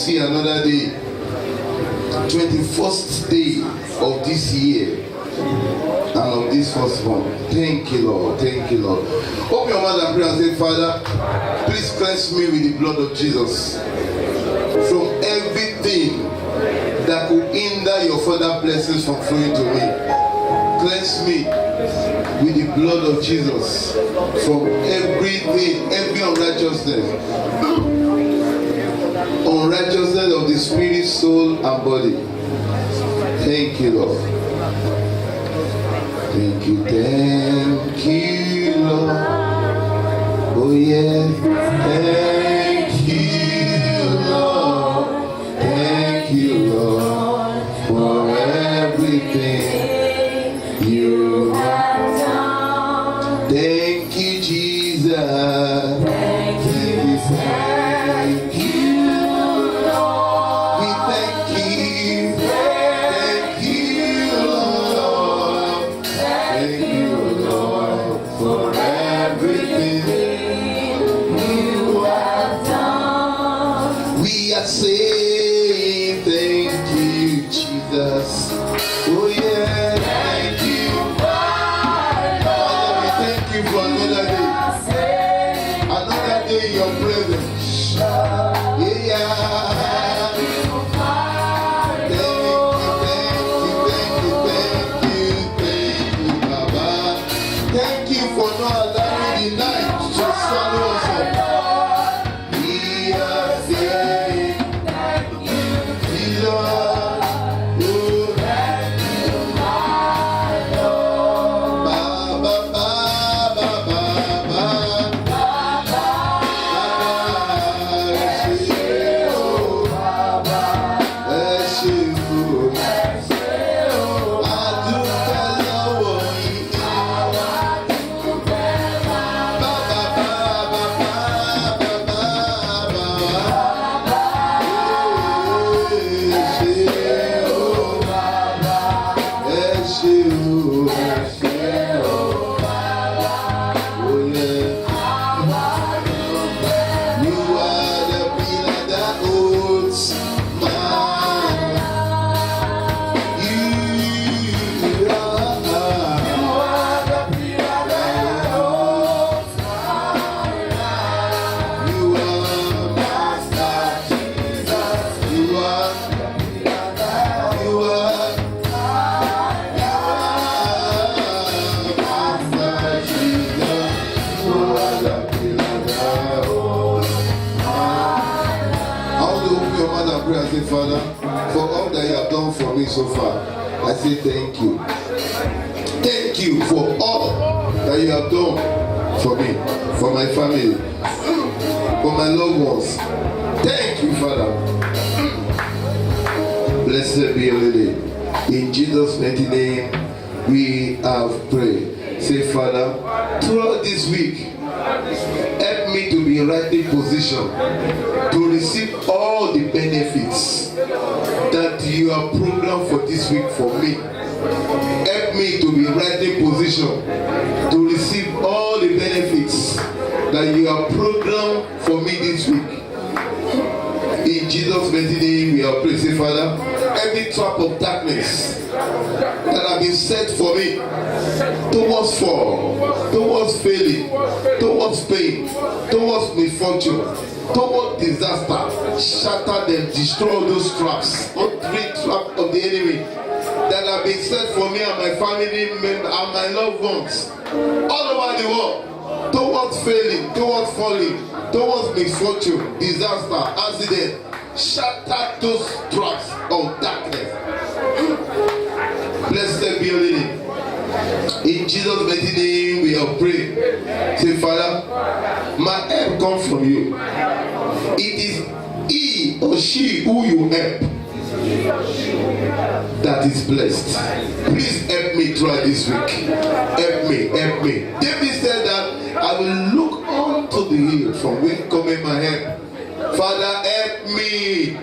See another day, 21st day of this year and of this first month. Thank you, Lord. Thank you, Lord. Open your mouth and pray and say, Father, please cleanse me with the blood of Jesus from everything that could hinder your further blessings from flowing to me. Cleanse me with the blood of Jesus from everything, every unrighteousness of the spirit, soul, and body. Thank you, Lord. Thank you, Lord. Oh yes, thank you, Lord. Thank you, Lord, for everything you have done. Thank you, Jesus. Thank you, thank you. Say thank you, Jesus. Oh yeah, thank you. Father, we thank you for another day in your presence. Thank you, Baba. Thank you for not allowing the night to swallow us up. We are saying Father, for all that you have done for me so far, I say thank you. Thank you for all that you have done for me, for my family, for my loved ones. Thank you, Father. Blessed be your name. In Jesus' mighty name, we have prayed. Say, Father, throughout this week, help me to be rightly positioned to receive all the benefits that you have programmed for this week for me. Help me to be rightly positioned to receive all the benefits that you have programmed for me this week. In Jesus' mighty name, we are praying. Say, Father, every trap of darkness that have been set for me towards fall, towards failing, towards pain, towards misfortune, towards disaster, shatter them, destroy those traps, every trap of the enemy that have been set for me and my family members and my loved ones all over the world, towards failing, towards falling, towards misfortune, disaster, accident. Shatter those traps of darkness. Blessed be your name. In Jesus' mighty name we have prayed. Say, Father, my help comes from you. It is he or she who you help that is blessed. Please help me throughout this week. Help me, help me. David said that I will look unto the hill from whence cometh my help. Father, help me.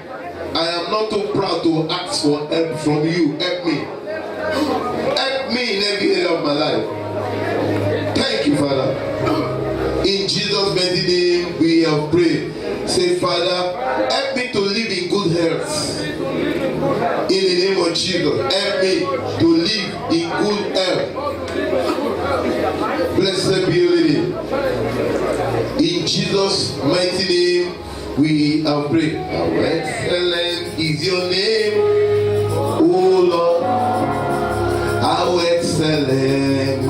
I am not too proud to ask for help from you. Help me. Help me in every area of my life. Thank you, Father. In Jesus' mighty name we have prayed. Say, Father, help me to live in good Jesus, help me to live in good health. Blessed be your name. In Jesus' mighty name, we have prayed. How excellent is your name, O Lord. How excellent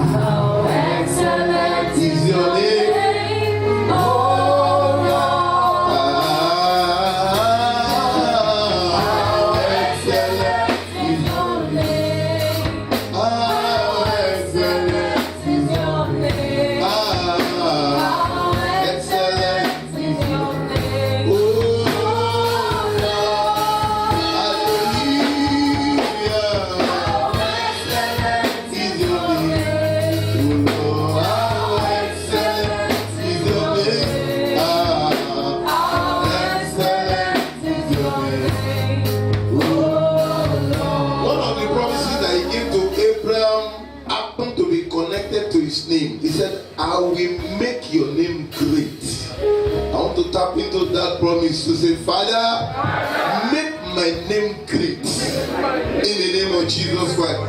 is your name. He said, I will make your name great. I want to tap into that promise to say, Father, make my name great in the name of Jesus Christ.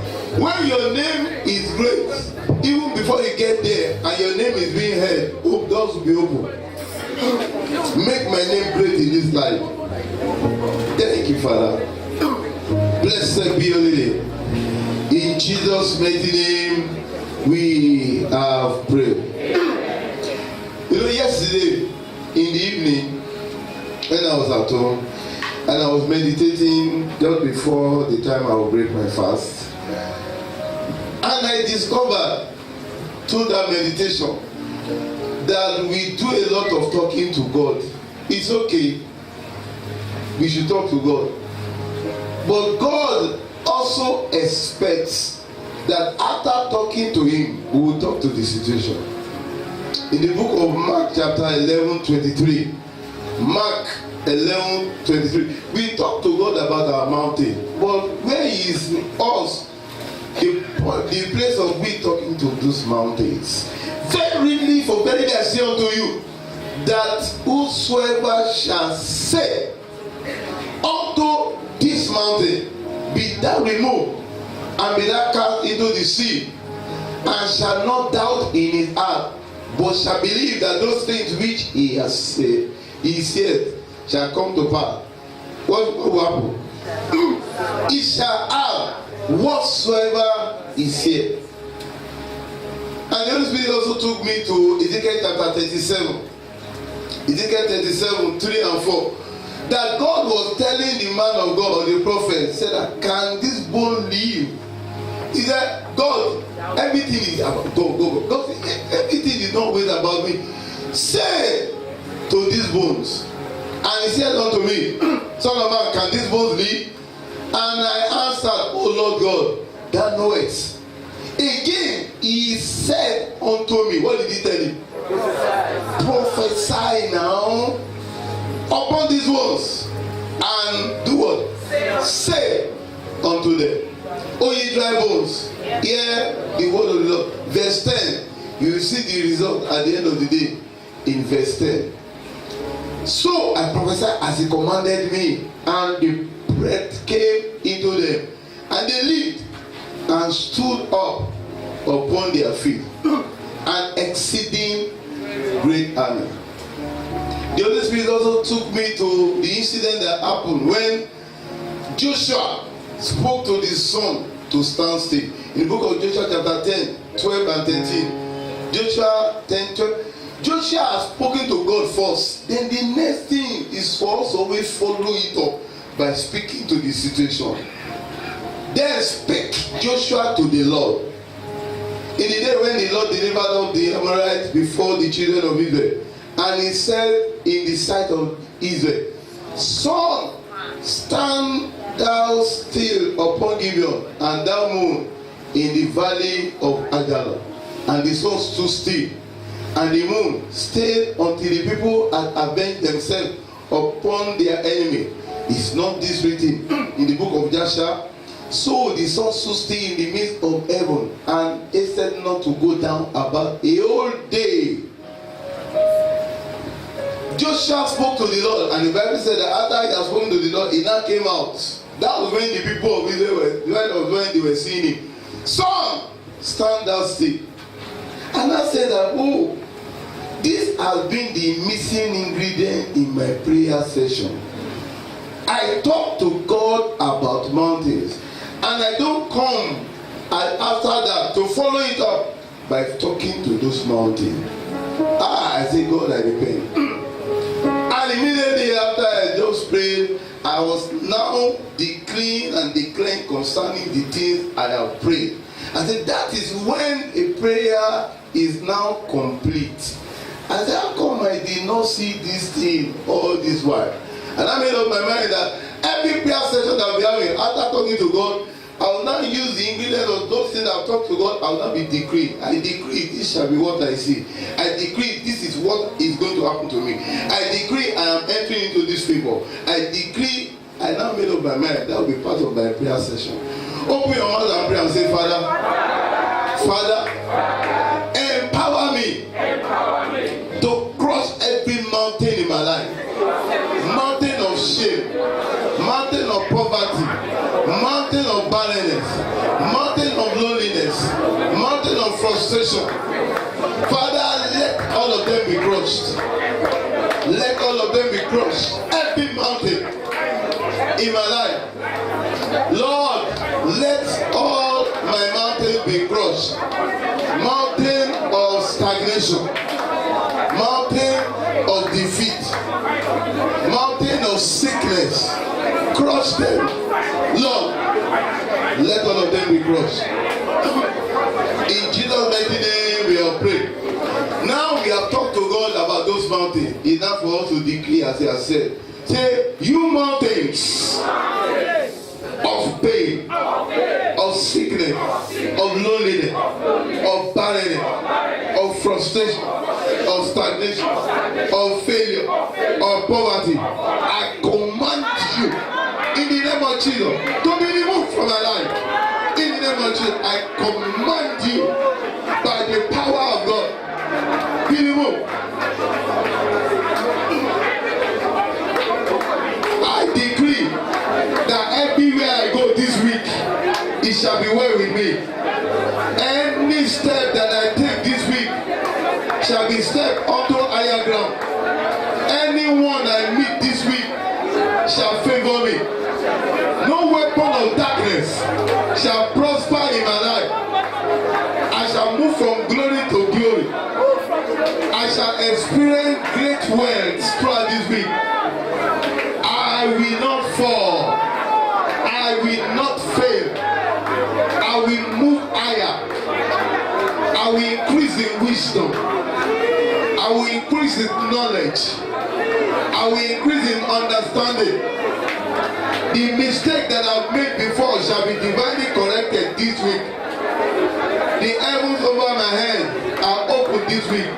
When your name is great, even before you get there and your name is being heard, hope doors will be open. Make my name great in this life. Thank you, Father. Blessed be your name. In Jesus' mighty name, we have prayed. You know, yesterday in the evening, when I was at home and I was meditating just before the time I will break my fast, and I discovered through that meditation that we do a lot of talking to God. It's okay, we should talk to God, but God also expects that after talking to him, we will talk to the situation. In the book of Mark chapter 11:23, Mark 11:23, we talk to God about our mountain, but where is us, the place of we talking to those mountains? Verily, for verily I say unto you, that whosoever shall say unto this mountain, be thou removed, and be thou cast into the sea, and shall not doubt in his heart, but shall believe that those things which he has said, shall come to pass. What will happen? He shall have whatsoever he said. And the Holy Spirit also took me to Ezekiel chapter 37. Ezekiel 37, 3 and 4. That God was telling the man of God, the prophet, said that, can this bone live? He said, God, everything is about God. God, everything is not wait about me. Say to these bones. And he said unto me, Son of man, can these bones live? And I answered, O Lord God, thou knowest. Again, he said unto me, what did he tell him? Prophesy now upon these ones, and do what? Say unto them, O ye dry bones, hear the word of the Lord. Verse 10, you will see the result at the end of the day in verse 10. So I prophesied as he commanded me, and the breath came into them, and they lived and stood up upon their feet, an exceeding great army. The Holy Spirit also took me to the incident that happened when Joshua spoke to the sun to stand still. In the book of Joshua chapter 10, 12 and 13. Joshua 10, 12. Joshua has spoken to God first. Then the next thing is for us to always follow it up by speaking to the situation. Then speak Joshua to the Lord. In the day when the Lord delivered up the Amorites before the children of Israel, and he said in the sight of Israel, Sun, stand thou still upon Gibeon, and thou moon in the valley of Adullam. And the sun stood still, and the moon stayed until the people had avenged themselves upon their enemy. Is not this written in the book of Joshua? So the sun stood still in the midst of heaven, and hasted not to go down about a whole day. Joshua spoke to the Lord, and the Bible said that after he had spoken to the Lord, he now came out That was when the people of Israel when they were seeing him. Son, stand thou still. And I said that, oh, this has been the missing ingredient in my prayer session. I talk to God about mountains, and I don't come after that to follow it up by talking to those mountains. I say, God, I repent. And immediately after I just prayed, I was now decreeing and declaring concerning the things I have prayed. I said, that is when a prayer is now complete. I said, how come I did not see this thing all this while? And I made up my mind that every prayer session that we are having, after talking to God, I will not use the ingredients of those things I've talked to God. I will not be decreeing. I decree this shall be what I see. I decree this is what is going to happen to me. I decree I am entering into this favor. I decree, I now made up my mind that will be part of my prayer session. Open your mouth and pray and say, Father, empower me to cross every mountain in my life. Mountain of shame, mountain of poverty, mountain of barrenness, mountain of loneliness, mountain of frustration. Father, let all of them be crushed. Let all of them be crushed. Every mountain in my life, Lord, let all my mountains be crushed. Mountain of stagnation, mountain of defeat, mountain of sickness, crush them. Lord, let all of them be crushed. In Jesus' mighty name we have prayed. Now we have talked to God about those mountains. It's not for us to declare, as I have said. Say, you mountains of pain, of sickness, of loneliness, of barrenness, of frustration, of stagnation, of failure, of poverty, I command you in the name of Jesus to be removed from my life. In the name of Jesus, I command you by the power of God, be removed. I decree that everywhere I go this week, it shall be well with me. Any step that I take this week shall be step onto higher ground. Anyone I meet this week shall favor me. No weapon of darkness shall prosper in my life. I shall move from glory to glory. I shall experience great wealth throughout this week. I will not fall. I will not fail. I will move higher. I will increase in wisdom. I will increase in knowledge. I will increase in understanding. The mistake that I've made before shall be divinely corrected this week. The heavens over my head are open this week.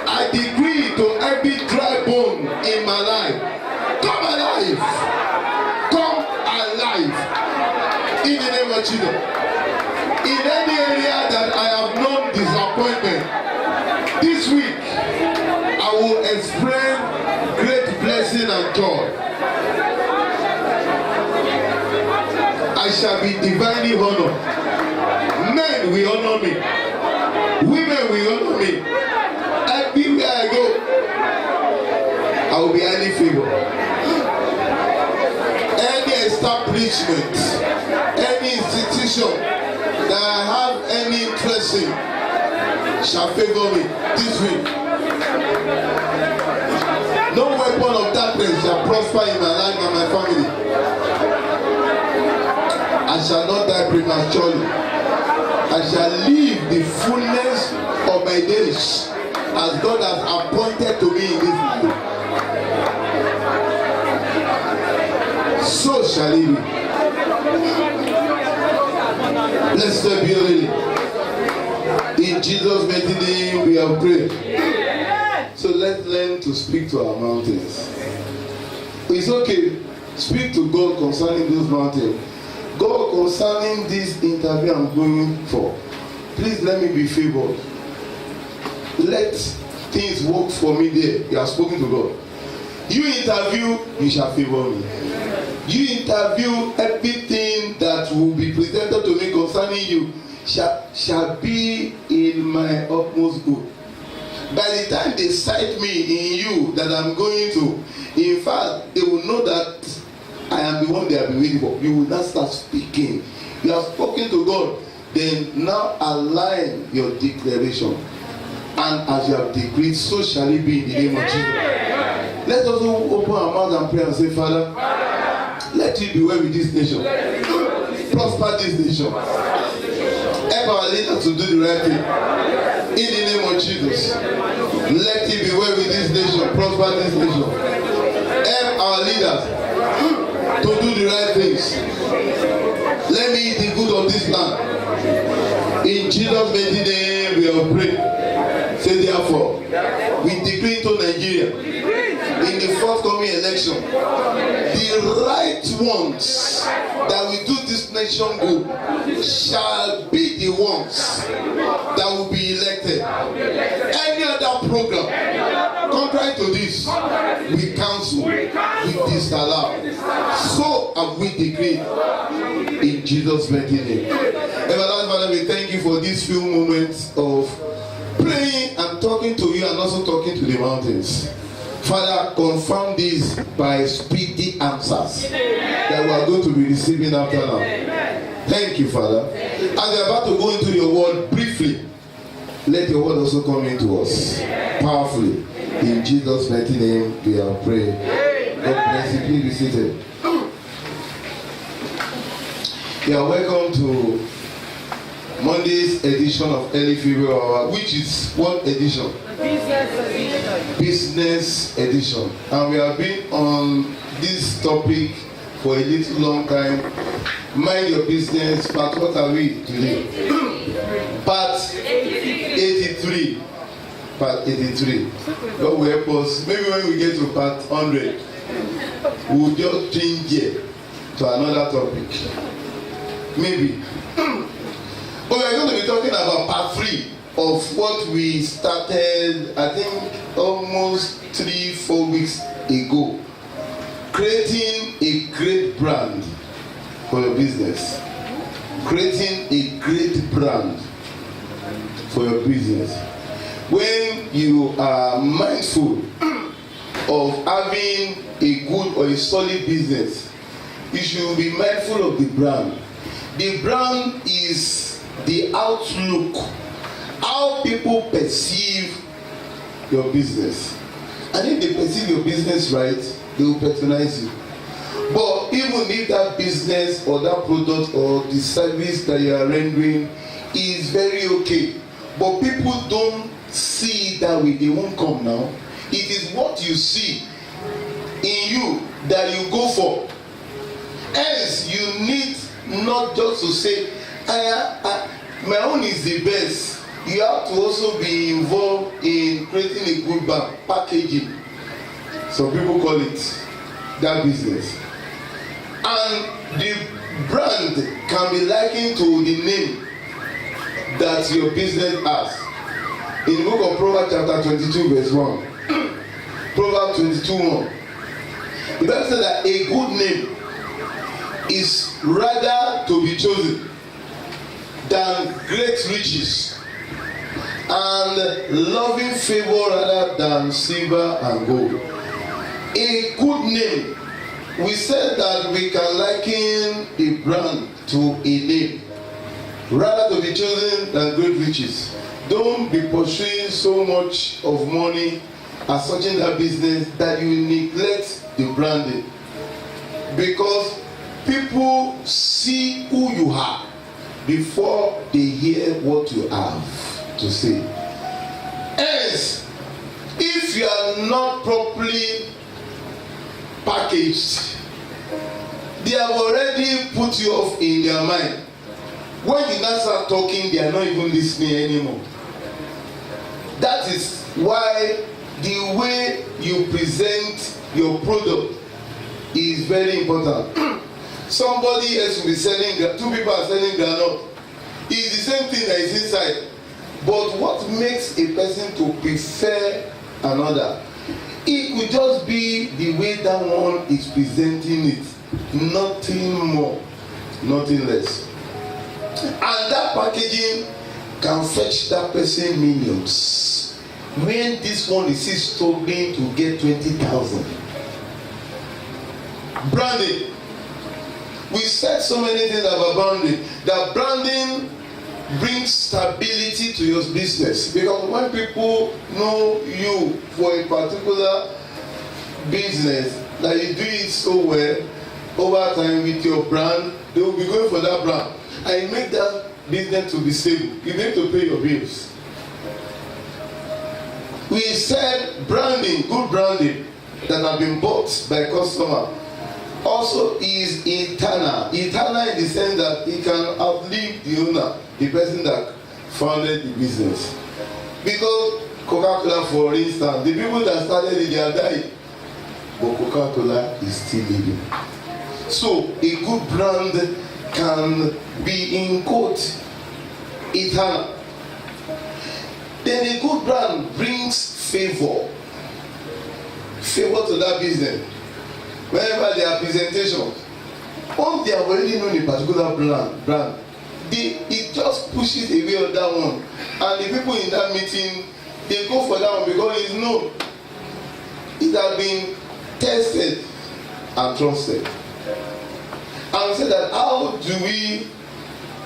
I decree to every dry bone in my life, come alive. Come alive. In the name of Jesus. In any area that I have known disappointment, this week I will experience great blessing and joy. I shall be divinely honored. Men will honor me. Women will honor me. Everywhere I go, I will be highly favored. Any establishment, any institution that I have any interest in shall favor me this week. No weapon of darkness shall prosper in my life and my family. I shall not die prematurely. I shall live the fullness of my days as God has appointed to me in this life. So shall it be. Blessed be your name. In Jesus' mighty name we have prayed. So let's learn to speak to our mountains. It's okay. Speak to God concerning those mountains. God, concerning this interview I'm going for, please let me be favored. Let things work for me there. You have spoken to God. You interview, you shall favor me. You interview, everything that will be presented to me concerning you shall be in my utmost good. By the time they cite me in you that I'm going to, in fact, they will know that I am the one they have been waiting for. You will not start speaking. You have spoken to God. Then now align your declaration. And as you have decreed, so shall it be in the name of Jesus. Let us open our mouth and pray and say, Father, let it be well with this nation. Prosper this nation. Help our leaders to do the right thing. In the name of Jesus. Let it be well with this nation. Prosper this nation. Help our leaders to do the right things. Let me eat the good of this land. In Jesus' mighty name we have prayed. Say therefore, we decree into Nigeria in the forthcoming election, the right ones that will do this nation good shall be the ones that will be elected. Any other program contrary to this, we cancel, we disallow. So have we decreed in Jesus' mighty name. Everlasting Father, we thank you for these few moments of praying and talking to you and also talking to the mountains. Father, confirm this by speedy answers that we are going to be receiving after now. Thank you, Father. As we are about to go into your word briefly, let your word also come into us powerfully. In Jesus' mighty name we are praying. God bless you. Please be seated. You are welcome to Monday's edition of Early February Hour, which is what edition? Business edition. And we have been on this topic for a little long time. Mind your business. Part what are we today? Part 83. Part 83. God will help us. Maybe when we get to part 100, we'll just change here to another topic. Maybe. But we are going to be talking about part 3 of what we started, I think, almost 3-4 weeks ago. Creating a great brand for your business. Creating a great brand for your business. When you are mindful of having a good or a solid business, you should be mindful of the brand. The brand is the outlook, how people perceive your business. And if they perceive your business right, they will patronize you. But even if that business or that product or the service that you are rendering is very okay, but people don't see it that way, they won't come now. It is what you see in you that you go for. Hence, you need not just to say, my own is the best. You have to also be involved in creating a good brand, packaging. Some people call it that business. And the brand can be likened to the name that your business has. In the book of Proverbs chapter 22 verse 1. Proverbs 22:1. The Bible says that a good name is rather to be chosen than great riches, and loving favor rather than silver and gold. A good name, we said that we can liken a brand to a name, rather to be chosen than great riches. Don't be pursuing so much of money as such in that business that you neglect the branding, because people see who you are before they hear what you have to say. Hence, if you are not properly packaged, they have already put you off in their mind. When you now start talking, they are not even listening anymore. That is why the way you present your product is very important. Somebody else will be selling, 2 people are selling groundnut. It's the same thing that is inside. But what makes a person to prefer another? It could just be the way that one is presenting it. Nothing more, nothing less. And that packaging can fetch that person millions. When this one is still struggling to get 20,000. Branding. We said so many things about branding. That branding brings stability to your business, because when people know you for a particular business, that you do it so well over time with your brand, they will be going for that brand, and you make that business to be stable. You need to pay your bills. We said branding, good branding that have been bought by customer also is eternal. Eternal in the sense that it can outlive the owner, the person that founded the business. Because Coca-Cola, for instance, the people that started it, they are dying, but Coca-Cola is still living. So a good brand can be, in quote, eternal. Then a good brand brings favor to that business. Whenever there are presentations, once they have already known a particular brand, it just pushes away on that one, and the people in that meeting, they go for that one because it's known, it has been tested and trusted. And we say that, how do we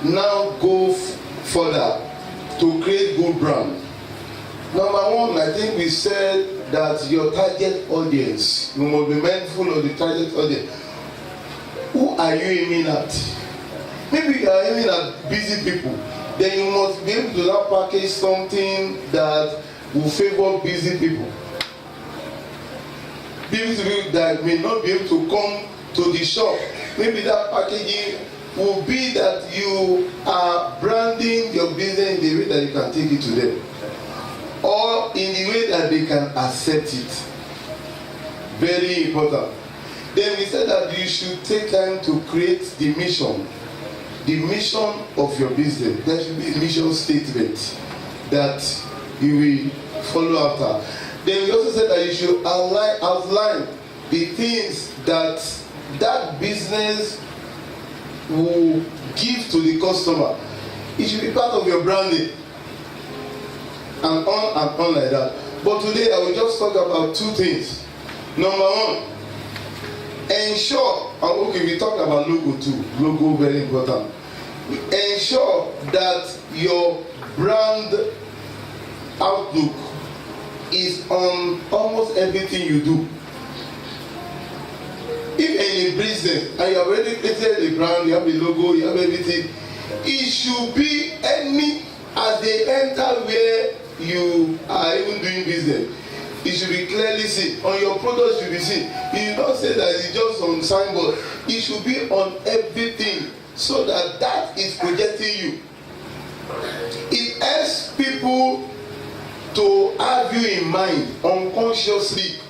now go further to create good brand? Number one, I think we said that your target audience, you must be mindful of the target audience. Who are you aiming at? Maybe you are aiming at busy people. Then you must be able to now package something that will favor busy people. Busy people that may not be able to come to the shop. Maybe that packaging will be that you are branding your business in the way that you can take it to them, or in the way that they can accept it. Very important. Then we said that you should take time to create the mission of your business. There should be a mission statement that you will follow after. Then we also said that you should outline the things that business will give to the customer. It should be part of your branding. And on like that. But today I will just talk about two things. Number one, ensure, okay, we talked about logo too. Logo, very important. Ensure that your brand outlook is on almost everything you do. If in a business and you have already created a brand, you have a logo, you have everything, it should be as they enter where you are even doing business, it should be clearly seen. On your product should be seen. You don't say that it's just on signboard. It should be on everything, so that is projecting you. It helps people to have you in mind unconsciously.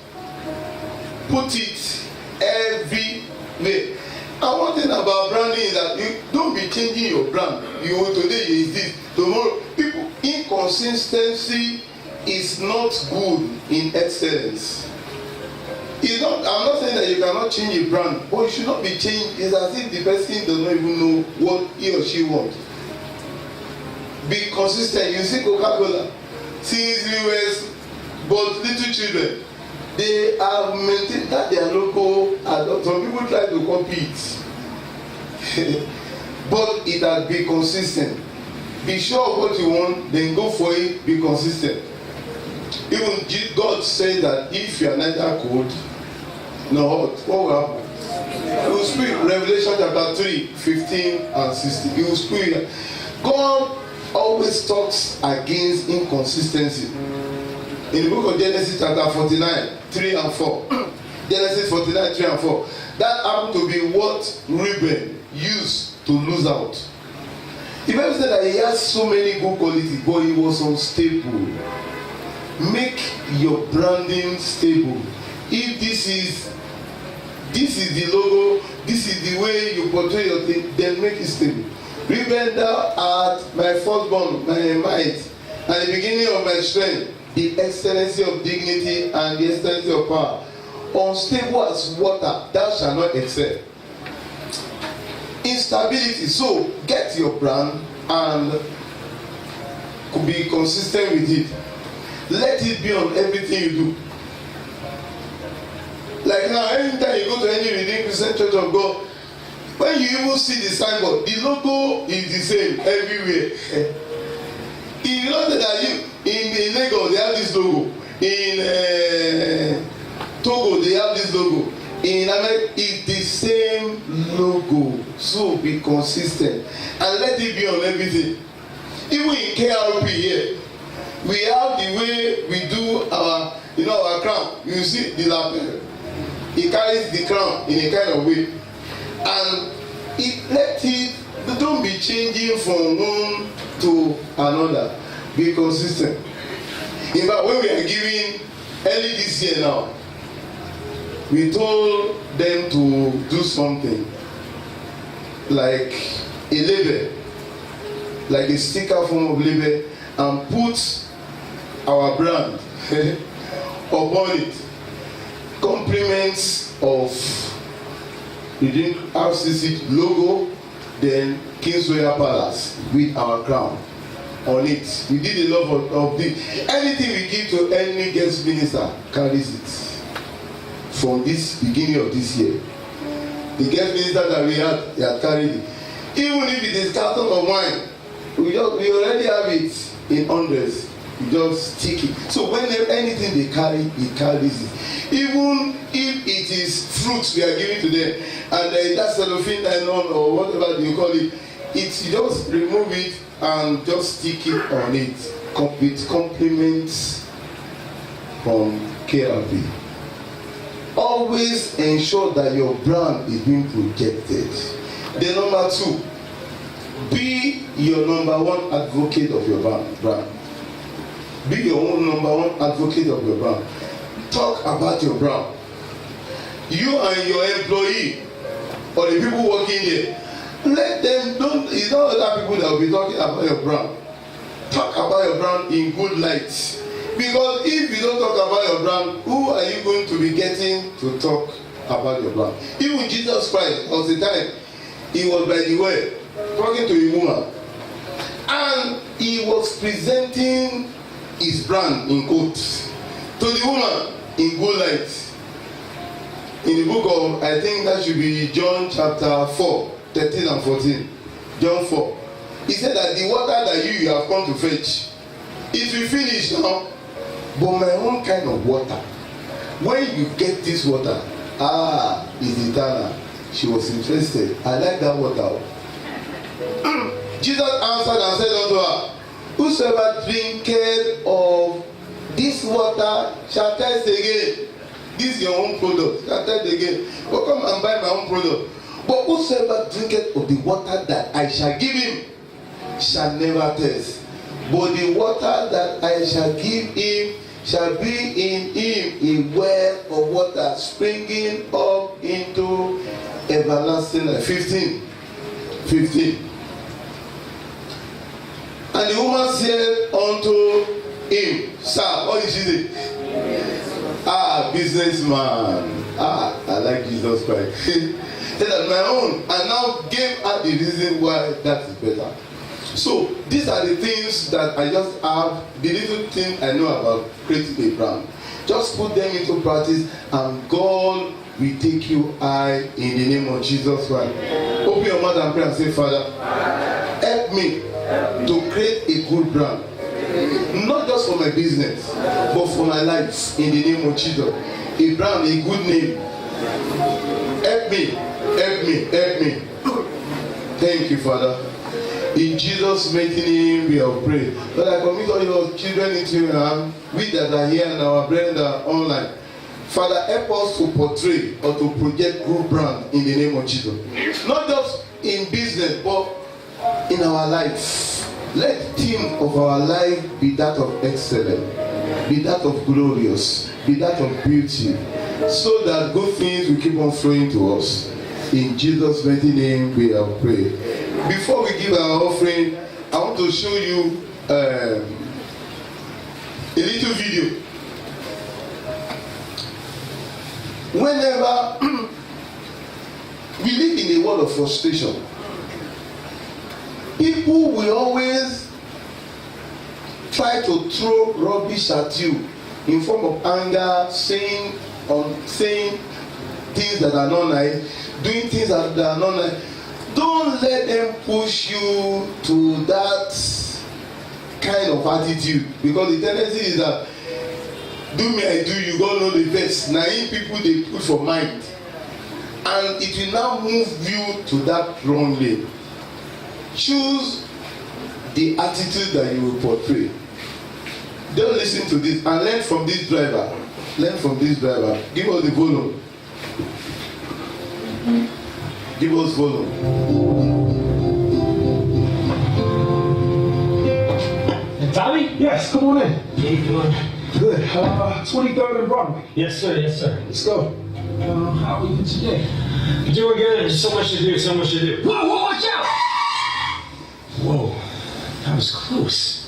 Put it everywhere. And one thing about branding is that you don't be changing your brand. Today is this, tomorrow. People, inconsistency is not good in excellence. I'm not saying that you cannot change a brand, but you should not be changed. It's as if the person does not even know what he or she wants. Be consistent. You see Coca-Cola, since we were but little children, they have maintained that their logo. Some people try to copy it, but it has been consistent. Be sure of what you want, then go for it. Be consistent. Even God said that if you are neither cold nor hot, what will happen? He will speak. Revelation chapter 3, 15 and 16. He will speak. God always talks against inconsistency. In the book of Genesis chapter 49, 3 and 4. Genesis 49, 3 and 4. That happened to be what Reuben used to lose out. The Bible said that he has so many good qualities, but he was unstable. Make your branding stable. If this is the logo, this is the way you portray your thing, then make it stable. Reuben, thou art my firstborn, my might, and the beginning of my strength, the excellency of dignity and the excellency of power. Unstable as water, thou shalt not excel. instability. So get your brand and be consistent with it. Let it be on everything you do. Like now, anytime you go to any Redeemed Christian Church of God, when you even see the signboard, the logo is the same everywhere. If you know that in Lagos they have this logo, in Togo they have this logo, in America it's the same logo. So be consistent and let it be on everything. Even in KRP here, we have the way we do our, our crown. You see the lapel. He carries the crown in a kind of way, and don't be changing from one to another. Be consistent. In fact, when we are giving early this year now, we told them to do something like a label, like a sticker form of label, and put our brand upon it. Compliments of the RCC logo, then Kingsway Palace with our crown on it. We did a lot of this. Anything we give to any guest minister carries it. From this beginning of this year, the guest minister that we had carried it. Even if it is carton of wine, we already have it in hundreds. You just stick it. So when anything they carry, it carries it. Even if it is fruits we are giving to them, and that cellophane nylon or whatever you call it, you just remove it and just stick it on it with compliments from KRP. Always ensure that your brand is being projected. The number 2, be your number 1 advocate of your brand. Be your own number 1 advocate of your brand. Talk about your brand. You and your employee or the people working there, let them it's not other people that will be talking about your brand. Talk about your brand in good light. Because if you don't talk about your brand, who are you going to be getting to talk about your brand? Even Jesus Christ, was the time he was by the way talking to a woman, and he was presenting his brand in quotes to the woman in good light. In the book of, I think that should be John chapter 4, 13 and 14. John 4. He said that the water that you have come to fetch, it will finish now. But my own kind of water, when you get this water, is eternal. She was interested. I like that water. Jesus answered and said unto her, whosoever drinketh of this water shall thirst again. This is your own product. Shall thirst again. But come and buy my own product. But whosoever drinketh of the water that I shall give him shall never thirst. But the water that I shall give him shall be in him a well of water springing up into everlasting life. 15. And the woman said unto him, Sir, what did she say? Businessman. I like Jesus Christ. Said that my own, and now gave her the reason why that is better. So these are the things that I just have, the little thing I know about creating a brand. Just put them into practice and God will take you high in the name of Jesus Christ. Open your mouth and pray and say, Father, help me to create a good brand. Not just for my business, but for my life in the name of Jesus. A brand, a good name. Help me. Thank you, Father. In Jesus' mighty name we have prayed. But I commit all your children into your hand, we that are here and our brethren that are online. Father, help us to portray or to project good brand in the name of Jesus. Not just in business, but in our life. Let the theme of our life be that of excellence, be that of glorious, be that of beauty, so that good things will keep on flowing to us. In Jesus' mighty name we have prayed. Before we give our offering, I want to show you a little video. Whenever We live in a world of frustration. People will always try to throw rubbish at you in form of anger, saying things that are not nice, doing things that are not nice. Don't let them push you to that kind of attitude, because the tendency is that do me I do you, God know the best. Naive people they put for mind, and it will now move you to that wrong lane. Choose the attitude that you will portray. Don't listen to this and learn from this driver. Learn from this driver. Give us the volume. Give us volume. And Tommy? Yes, come on in. How you doing? Good. 23rd and Broadway. Yes, sir. Yes, sir. Let's go. How are we doing today? Doing good. There's so much to do. So much to do. Whoa, watch out! Whoa, that was close.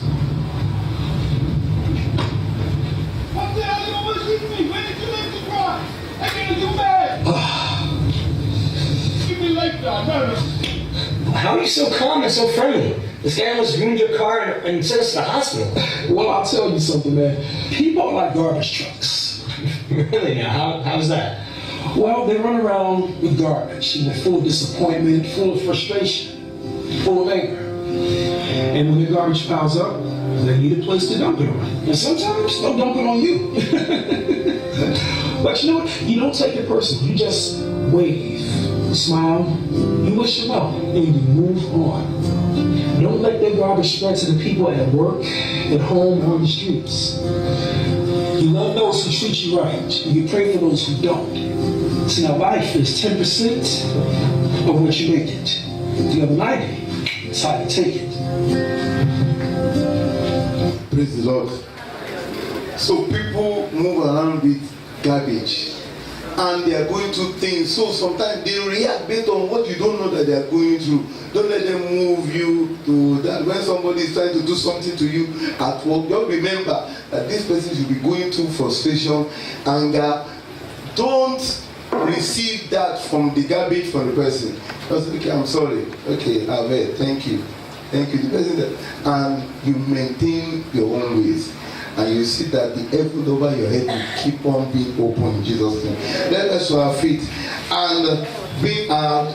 What the hell you always leave me? When did you leave the car? I can't do bad. Give me like that, nervous. How are you so calm and so friendly? This guy almost ruined your car and sent us to the hospital. Well, I'll tell you something, man. People are like garbage trucks. Really? Now, how's that? Well, they run around with garbage, full of disappointment, full of frustration, full of anger. And when the garbage piles up, they need a place to dump it on. And sometimes they'll dump it on you. But you know what? You don't take it personal. You just wave, smile, you wish them well, and you move on. Don't let their garbage spread to the people at work, at home, or on the streets. You love those who treat you right, and you pray for those who don't. See, now life is 10% of what you make it. The other 90 is how you take it. Praise the Lord. So people move around with garbage, and they are going through things. So sometimes they react based on what you don't know that they are going through. Don't let them move you to that. When somebody is trying to do something to you at work, just remember that this person should be going through frustration, anger. Don't receive that from the garbage from the person. Just okay, I'm sorry. Okay, I've heard. Thank you. Thank you. The person that, and you maintain your own ways. And you see that the heaven over your head will keep on being open in Jesus' name. Let us to our feet and bring our